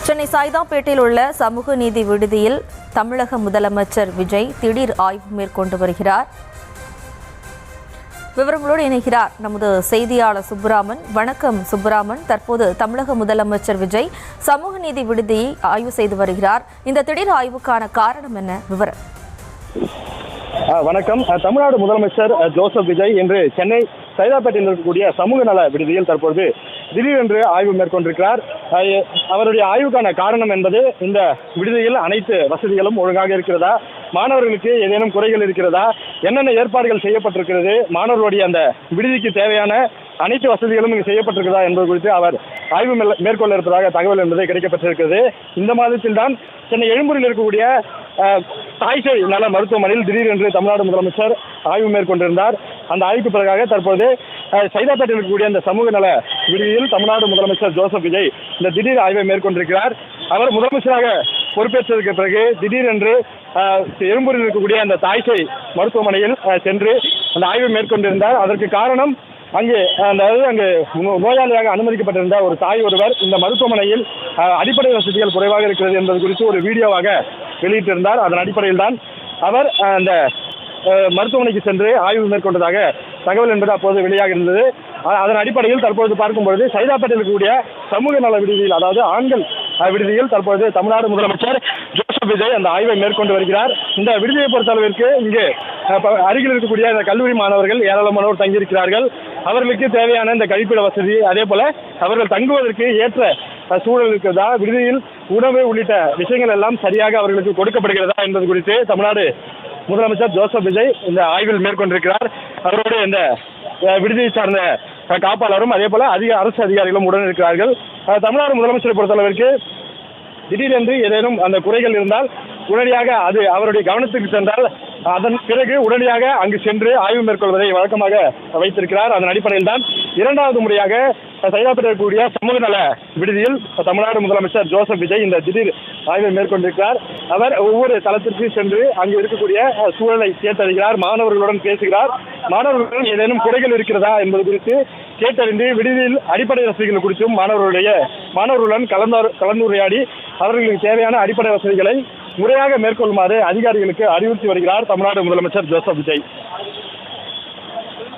சென்னை சாய்தாப்பேட்டையில் உள்ள சமூக நீதி விடுதியில் தமிழக முதலமைச்சர் விஜய் திடீர் ஆய்வு மேற்கொண்டு வருகிறார். விவரங்களோடு இணைகிறார் நமது செய்தியாளர் சுப்புராமன். வணக்கம் சுப்புராமன். தற்போது தமிழக முதலமைச்சர் விஜய் சமூக நீதி விடுதியை ஆய்வு செய்து வருகிறார். இந்த திடீர் ஆய்வுக்கான காரணம் என்ன? விவரம். வணக்கம். தமிழ்நாடு முதலமைச்சர் ஜோசப் விஜய் இன்று சென்னை சைதாப்பேட்டையில் இருக்கக்கூடிய சமூக நல விடுதியில் தற்போது திடீரென்று ஆய்வு மேற்கொண்டிருக்கிறார். அவருடைய ஆய்வுக்கான காரணம் என்பது இந்த விடுதியில் அனைத்து வசதிகளும் ஒழுங்காக இருக்கிறதா, மாணவர்களுக்கு ஏதேனும் குறைகள் இருக்கிறதா, என்னென்ன ஏற்பாடுகள் செய்யப்பட்டிருக்கிறது, மாணவர்களுடைய அந்த விடுதிக்கு தேவையான அனைத்து வசதிகளும் இங்கு செய்யப்பட்டிருக்கிறதா என்பது குறித்து அவர் ஆய்வு மேற்கொள்ள இருப்பதாக தகவல் என்பது கிடைக்கப்பட்டிருக்கிறது. இந்த மாதத்தில் தான் சென்னை எழும்பூரில் இருக்கக்கூடிய தாய்சேய் நல மருத்துவமனையில் திடீரென்று தமிழ்நாடு முதலமைச்சர் ஆய்வு மேற்கொண்டிருந்தார். அந்த ஆய்வுக்கு பிறகாக தற்போது சைதாப்பேட்டையில் இருக்கக்கூடிய அந்த சமூக நல விடுதியில் தமிழ்நாடு முதலமைச்சர் ஜோசப் விஜய் இந்த திடீர் ஆய்வை மேற்கொண்டிருக்கிறார். அவர் முதலமைச்சராக பொறுப்பேற்றதற்கு பிறகு திடீரென்று எழும்பூரில் இருக்கக்கூடிய அந்த தாய்சேய் மருத்துவமனையில் சென்று அந்த ஆய்வை மேற்கொண்டிருந்தார். அதற்கு காரணம் அங்கு நோயாளியாக அனுமதிக்கப்பட்டிருந்த ஒரு தாய் ஒருவர் இந்த மருத்துவமனையில் அடிப்படை வசதிகள் குறைவாக இருக்கிறது என்பது குறித்து ஒரு வீடியோவாக வெளியிட்டிருந்தார். அதன் அடிப்படையில் தான் அவர் அந்த மருத்துவமனைக்கு சென்று ஆய்வு மேற்கொண்டதாக தகவல் என்பது அப்போது வெளியாக இருந்தது. அதன் அடிப்படையில் தற்போது பார்க்கும்பொழுது சைதாப்பேட்டையில் இருக்கக்கூடிய சமூக நல விடுதியில், அதாவது ஆண்கள் விடுதியில் தற்போது தமிழ்நாடு முதலமைச்சர் ஜோசப் விஜய் அந்த ஆய்வை மேற்கொண்டு வருகிறார். இந்த விடுதியை பொறுத்தளவிற்கு இங்கு அருகில் இருக்கக்கூடிய இந்த கல்லூரி மாணவர்கள் ஏராளமானோர் தங்கியிருக்கிறார்கள். அவர்களுக்கு தேவையான இந்த கழிப்பிட வசதி, அதே போல அவர்கள் தங்குவதற்கு ஏற்ற சூழல் இருக்கிறதா, விடுதியில் உணவு உள்ளிட்ட விஷயங்கள் எல்லாம் சரியாக அவர்களுக்கு கொடுக்கப்படுகிறதா என்பது குறித்து தமிழ்நாடு முதலமைச்சர் ஜோசப் விஜய் இந்த ஆய்வில் மேற்கொண்டிருக்கிறார். அவரோடு இந்த விடுதியை சார்ந்த காப்பாளரும் அதே போல அரசு அதிகாரிகளும் உடன் இருக்கிறார்கள். தமிழ்நாடு முதலமைச்சரை பொறுத்தளவிற்கு திடீரென்று ஏதேனும் அந்த குறைகள் இருந்தால் உடனடியாக அது அவருடைய கவனத்துக்கு சென்றால் அதன் பிறகு உடனடியாக அங்கு சென்று ஆய்வு மேற்கொள்வதை வழக்கமாக வைத்திருக்கிறார். அதன் அடிப்படையில் தான் இரண்டாவது முறையாக சைதாப்பேட்டையில் கூடிய சமூக நல விடுதியில் தமிழ்நாடு முதலமைச்சர் ஜோசப் விஜய் இந்த திடீர் ஆய்வை மேற்கொண்டிருக்கிறார். அவர் ஒவ்வொரு தளத்திற்கு சென்று அங்கு இருக்கக்கூடிய சூழலை கேட்டறிகிறார், மாணவர்களுடன் பேசுகிறார். மாணவர்களுடன் ஏதேனும் குறைகள் இருக்கிறதா என்பது குறித்து கேட்டறிந்து விடுதியில் அடிப்படை வசதிகள் குறித்தும் மாணவர்களுடன் கலந்துரையாடி அவர்களுக்கு தேவையான அடிப்படை வசதிகளை முறையாக மேற்கொள்ளுமாறு அதிகாரிகளுக்கு அறிவுறுத்தி வருகிறார் தமிழ்நாடு முதலமைச்சர் ஜோசப் விஜய்.